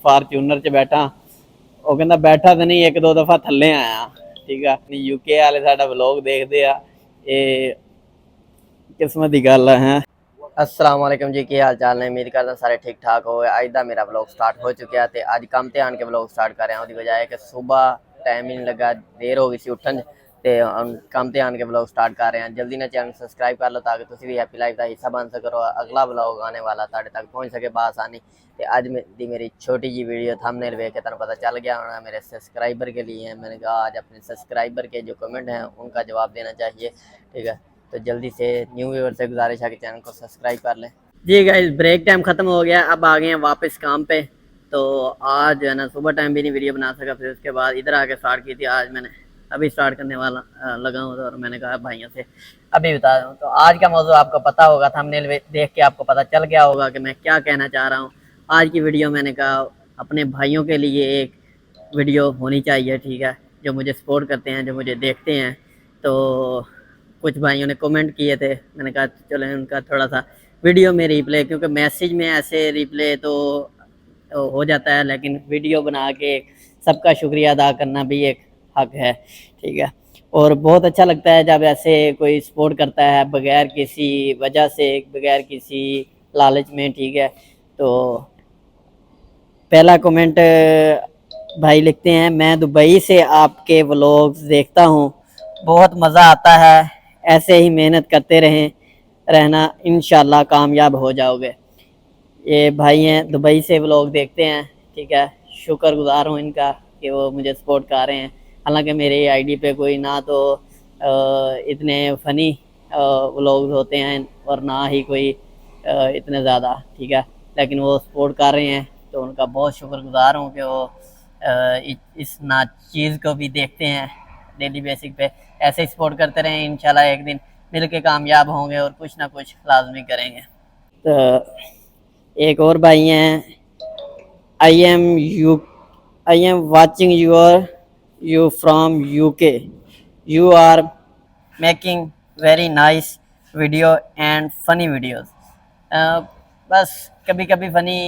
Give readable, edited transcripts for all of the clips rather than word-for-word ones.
Fortuner 'ਚ ਬੈਠਾ। ਉਹ ਕਹਿੰਦਾ ਬੈਠਾ ਤਾਂ ਨਹੀਂ, ਇੱਕ ਦੋ ਦਫਾ ਥੱਲੇ ਆਇਆ। ਠੀਕ ਆ, ਯੂਕੇ ਵਾਲੇ ਸਾਡਾ ਵਲੋਗ ਦੇਖਦੇ ਆ, ਇਹ किस्मत की गल है। अस्सलाम वालेकुम जी, की हाल चाल ने? उम्मीद करता सारे ठीक ठाक हो। अज का मेरा व्लॉग स्टार्ट हो चुका है। अज काम ते आन के व्लॉग स्टार्ट कर रहा हूँ। वजह है कि सुबह टाइम ही नहीं लगा, देर हो गई सी उठन ते काम ते आन के व्लॉग स्टार्ट कर रहे हैं। जल्दी ना चैनल सब्सक्राइब कर लो ताकि तुम भी हैप्पी लाइफ का हिस्सा बन सको। अगला व्लॉग आने वाला तुहाडे तक पहुँच सके बआसानी। तो अज दी मेरी छोटी जी वीडियो थंबनेल वेख के तुहानू पता चल गया होना मेरे सब्सक्राइबर के लिए है। मैंने कहा आज अपने सब्सक्राइबर के जो कमेंट हैं उनका जवाब देना चाहिए। ठीक है, तो जल्दी से न्यू व्यूअर से गुजारिश है कि चैनल को सब्सक्राइब कर लें। जी गाइस, ब्रेक टाइम ख़त्म हो गया, अब आ गए हैं वापस काम पे। तो आज जो है ना सुबह टाइम भी नहीं वीडियो बना सका, फिर उसके बाद इधर आके स्टार्ट की थी। आज मैंने अभी स्टार्ट करने वाला लगा हूँ और मैंने कहा भाइयों से अभी बता दूँ। तो आज का मौजूद आपको पता होगा, थंबनेल देख के आपको पता चल गया होगा कि मैं क्या कहना चाह रहा हूँ। आज की वीडियो मैंने कहा अपने भाइयों के लिए एक वीडियो होनी चाहिए। ठीक है, जो मुझे सपोर्ट करते हैं, जो मुझे देखते हैं। तो कुछ भाइयों ने कमेंट किए थे, मैंने कहा चलो उनका थोड़ा सा वीडियो में रिप्ले, क्योंकि मैसेज में ऐसे रिप्ले तो हो जाता है, लेकिन वीडियो बना के सबका शुक्रिया अदा करना भी एक हक है। ठीक है, और बहुत अच्छा लगता है जब ऐसे कोई सपोर्ट करता है बगैर किसी वजह से, बगैर किसी लालच में। ठीक है, तो पहला कमेंट भाई लिखते हैं, मैं दुबई से आपके व्लॉग्स देखता हूँ, बहुत मज़ा आता है, ऐसे ही मेहनत करते रहना, इंशाल्लाह कामयाब हो जाओगे। ये भाई हैं दुबई से व्लॉग देखते हैं। ठीक है, शुक्रगुजार हूँ इनका कि वो मुझे सपोर्ट कर रहे हैं। हालांकि मेरे आईडी पे कोई ना तो इतने फ़नी व्लॉग्स होते हैं और ना ही कोई इतने ज़्यादा। ठीक है, लेकिन वो सपोर्ट कर रहे हैं, तो उनका बहुत शुक्रगुजार हूँ कि वो इस ना चीज़ को भी देखते हैं डेली बेसिक पे। ऐसे ही सपोर्ट करते रहें, इंशाल्लाह एक दिन मिल के कामयाब होंगे और कुछ ना कुछ लाजमी करेंगे। तो एक और भाई हैं, I am watching you from UK, you are making very nice video and funny videos. बस कभी कभी फ़नी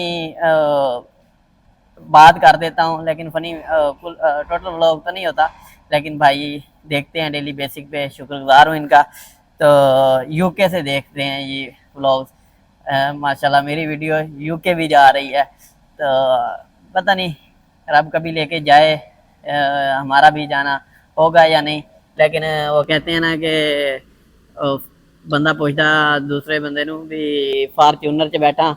बात कर देता हूँ, लेकिन फ़नी टोटल व्लॉग तो नहीं होता। लेकिन भाई देखते हैं डेली बेसिक पे, शुक्रगुजार हूँ इनका। तो यूके से देखते हैं ये व्लॉग्स। माशाल्लाह मेरी वीडियो यूके भी जा रही है, तो पता नहीं रब कभी लेके जाए, हमारा भी जाना होगा या नहीं। लेकिन वो कहते हैं ना कि बंदा पूछता दूसरे बंदे नू भी फारचूनर 'च बैठा,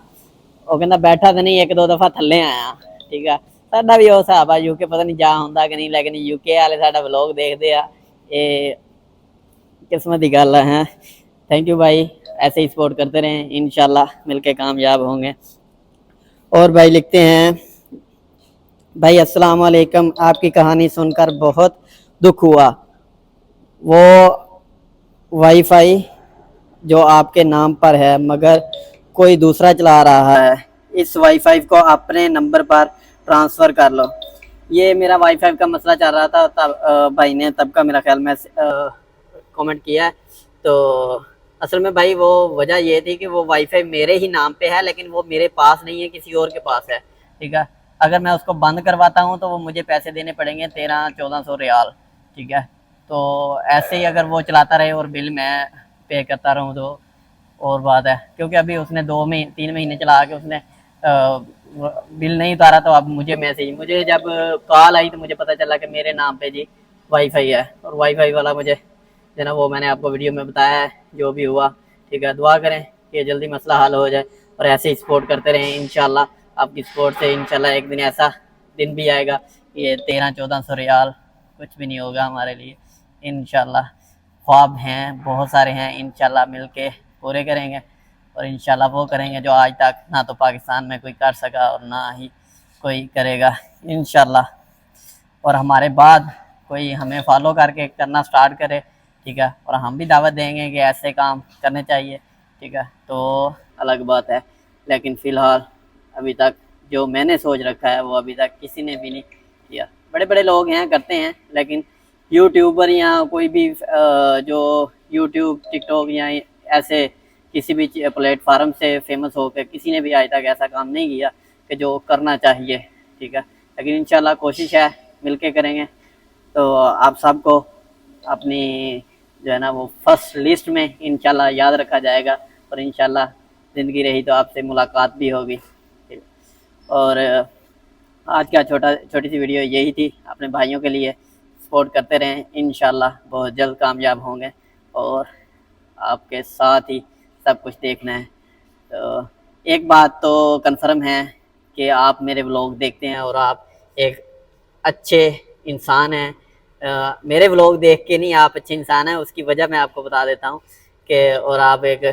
वो कहता बैठा तो नहीं, एक दो दफ़ा थल्ले आया। ठीक है, साडा भी वो हिसाब है, यूके पता नहीं जा होंदा कि नहीं, लेकिन यूके वाले साडा व्लॉग देखते आ, ये किस्मत की गल है। थैंक यू भाई, ऐसे ही सपोर्ट करते रहें, इंशाल्लाह मिलके कामयाब होंगे। और भाई लिखते हैं, भाई अस्सलाम वालेकुम, आपकी कहानी सुनकर बहुत दुख हुआ। वो वाईफाई जो आपके नाम पर है मगर कोई दूसरा चला रहा है, इस वाईफाई को अपने नंबर पर ट्रांसफ़र कर लो। ये मेरा वाईफाई का मसला चल रहा था, तब भाई ने तब का मेरा ख्याल में कमेंट किया है। तो असल में भाई वो वजह ये थी कि वो वाईफाई मेरे ही नाम पे है, लेकिन वो मेरे पास नहीं है, किसी और के पास है। ठीक है, अगर मैं उसको बंद करवाता हूँ तो वो मुझे पैसे देने पड़ेंगे 1300-1400 रियाल। ठीक है, तो ऐसे ही अगर वो चलाता रहे और बिल मैं पे करता रहूँ तो और बात है, क्योंकि अभी उसने 3 महीने चला के उसने बिल नहीं उतारा। तो अब मुझे जब कॉल आई तो मुझे पता चला कि मेरे नाम पे जी वाईफाई है, और वाईफाई वाला मुझे जो ना वो मैंने आपको वीडियो में बताया है जो भी हुआ। ठीक है, दुआ करें कि जल्दी मसला हल हो जाए और ऐसे ही सपोर्ट करते रहें। इंशाल्लाह आपकी सपोर्ट से इंशाल्लाह एक दिन ऐसा दिन भी आएगा कि ये 1300-1400 रियाल कुछ भी नहीं होगा हमारे लिए। इंशाल्लाह ख्वाब हैं, बहुत सारे हैं, इंशाल्लाह मिल के पूरे करेंगे और इंशाल्लाह वो करेंगे जो आज तक ना तो पाकिस्तान में कोई कर सका और ना ही कोई करेगा इंशाल्लाह। और हमारे बाद कोई हमें फॉलो करके करना स्टार्ट करे। ठीक है, और हम भी दावत देंगे कि ऐसे काम करने चाहिए। ठीक है, तो अलग बात है, लेकिन फ़िलहाल अभी तक जो मैंने सोच रखा है वो अभी तक किसी ने भी नहीं किया। बड़े बड़े लोग हैं करते हैं, लेकिन यूट्यूबर या कोई भी जो यूट्यूब टिकटॉक या ऐसे किसी भी प्लेटफार्म से फेमस होकर किसी ने भी आज तक ऐसा काम नहीं किया कि जो करना चाहिए, ठीक है। लेकिन इंशाल्लाह कोशिश है मिलके करेंगे। तो आप सबको अपनी जो है ना वो फर्स्ट लिस्ट में इंशाल्लाह याद रखा जाएगा, और इंशाल्लाह ज़िंदगी रही तो आपसे मुलाकात भी होगी, ठीक है। और आज का छोटी सी वीडियो यही थी, अपने भाइयों के लिए सपोर्ट करते रहें, इंशाल्लाह बहुत जल्द कामयाब होंगे और आपके साथ ही सब कुछ देखना है। तो एक बात तो कंफर्म है कि आप मेरे व्लॉग देखते हैं और आप एक अच्छे इंसान हैं। मेरे व्लॉग देख के नहीं आप अच्छे इंसान हैं, उसकी वजह मैं आपको बता देता हूँ कि और आप एक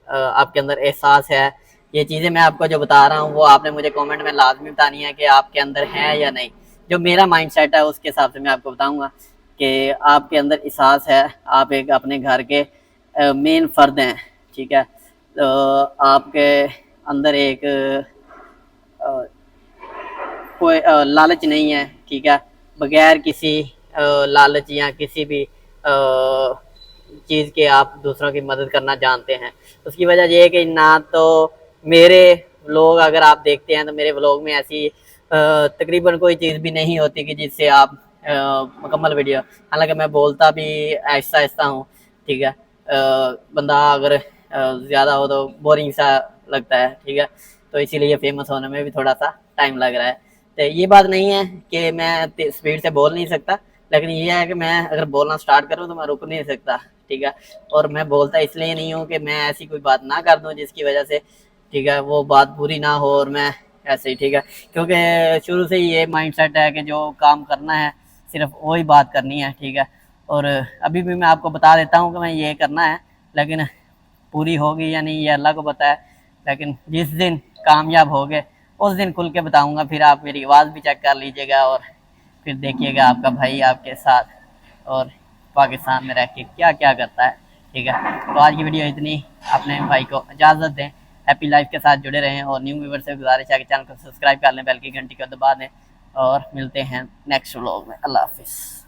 आपके अंदर एहसास है। ये चीज़ें मैं आपको जो बता रहा हूँ वो आपने मुझे कमेंट में लाजमी बतानी है कि आपके अंदर है या नहीं। जो मेरा माइंड सेट है उसके हिसाब से मैं आपको बताऊँगा कि आपके अंदर एहसास है, आप एक अपने घर के मेन फ़र्द हैं, ठीक है। तो आपके अंदर एक कोई लालच नहीं है, ठीक है। बगैर किसी लालच या किसी भी चीज़ के आप दूसरों की मदद करना जानते हैं। उसकी वजह ये है कि ना तो मेरे व्लॉग अगर आप देखते हैं तो मेरे व्लॉग में ऐसी तकरीबन कोई चीज़ भी नहीं होती कि जिससे आप मुकम्मल वीडियो, हालांकि मैं बोलता भी आहिस्ता आहिस्ता हूँ, ठीक है। बंदा अगर ज़्यादा हो तो बोरिंग सा लगता है, ठीक है। तो इसीलिए फेमस होने में भी थोड़ा सा टाइम लग रहा है। तो ये बात नहीं है कि मैं स्पीड से बोल नहीं सकता, लेकिन ये है कि मैं अगर बोलना स्टार्ट करूँ तो मैं रुक नहीं सकता, ठीक है। और मैं बोलता इसलिए नहीं हूँ कि मैं ऐसी कोई बात ना कर दूँ जिसकी वजह से, ठीक है, वो बात बुरी ना हो और मैं ऐसे ही, ठीक है। क्योंकि शुरू से ही ये माइंडसेट है कि जो काम करना है सिर्फ वही बात करनी है, ठीक है। और अभी भी मैं आपको बता देता हूँ कि मैं ये करना है, लेकिन पूरी होगी या नहीं ये अल्लाह को पता है। लेकिन जिस दिन कामयाब हो गए उस दिन खुल के बताऊंगा, फिर आप मेरी आवाज़ भी चेक कर लीजिएगा और फिर देखिएगा आपका भाई आपके साथ और पाकिस्तान में रह के क्या क्या करता है, ठीक है। तो आज की वीडियो इतनी, अपने भाई को इजाज़त दें, हैप्पी लाइफ के साथ जुड़े रहें और न्यू व्यूअर से गुजारिश है कि चैनल को सब्सक्राइब कर लें, बेल की घंटी को दबा दें और मिलते हैं नेक्स्ट व्लॉग में। अल्लाह हाफिज़।